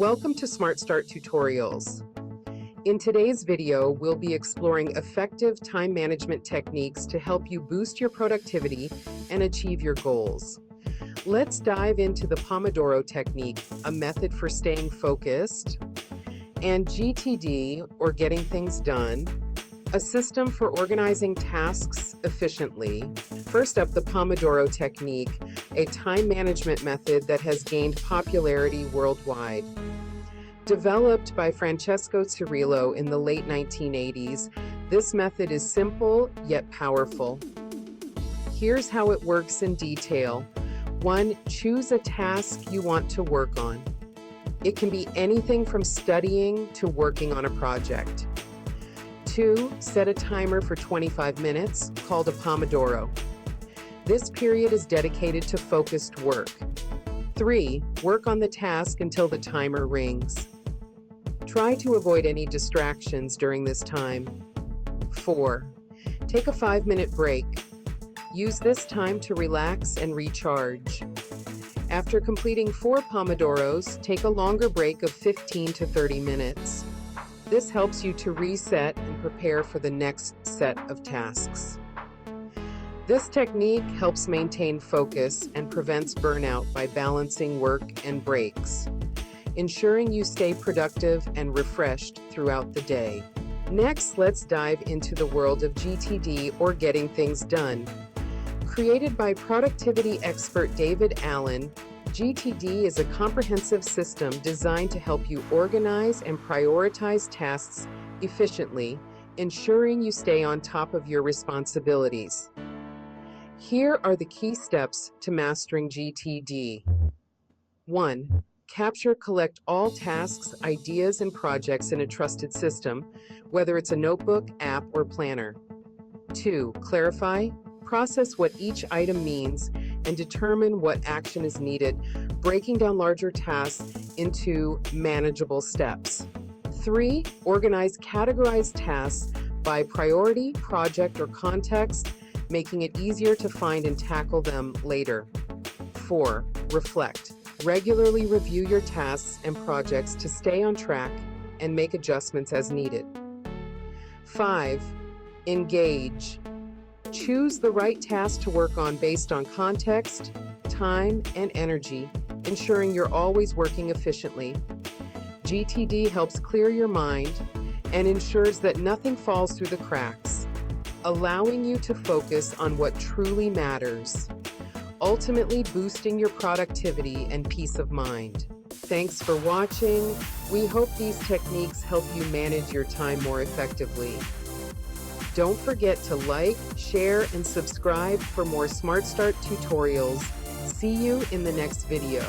Welcome to Smart Start Tutorials. In today's video, we'll be exploring effective time management techniques to help you boost your productivity and achieve your goals. Let's dive into the Pomodoro Technique, a method for staying focused, and GTD, or getting things done, a system for organizing tasks efficiently. First up, the Pomodoro Technique, a time management method that has gained popularity worldwide. Developed by Francesco Cirillo in the late 1980s, this method is simple yet powerful. Here's how it works in detail. 1. Choose a task you want to work on. It can be anything from studying to working on a project. 2. Set a timer for 25 minutes, called a Pomodoro. This period is dedicated to focused work. 3. Work on the task until the timer rings. Try to avoid any distractions during this time. 4. Take a 5-minute break. Use this time to relax and recharge. After completing 4 Pomodoros, take a longer break of 15 to 30 minutes. This helps you to reset and prepare for the next set of tasks. This technique helps maintain focus and prevents burnout by balancing work and breaks, ensuring you stay productive and refreshed throughout the day. Next, let's dive into the world of GTD, or getting things done. Created by productivity expert David Allen, GTD is a comprehensive system designed to help you organize and prioritize tasks efficiently, ensuring you stay on top of your responsibilities. Here are the key steps to mastering GTD. 1. Collect all tasks, ideas, and projects in a trusted system, whether it's a notebook, app, or planner. 2. Clarify. Process what each item means and determine what action is needed, breaking down larger tasks into manageable steps. 3. Categorize tasks by priority, project, or context, making it easier to find and tackle them later. 4. Reflect. Regularly review your tasks and projects to stay on track and make adjustments as needed. 5. Engage. Choose the right task to work on based on context, time, and energy, ensuring you're always working efficiently. GTD helps clear your mind and ensures that nothing falls through the cracks, allowing you to focus on what truly matters, ultimately boosting your productivity and peace of mind. Thanks for watching. We hope these techniques help you manage your time more effectively. Don't forget to like, share, and subscribe for more Smart Start tutorials. See you in the next video.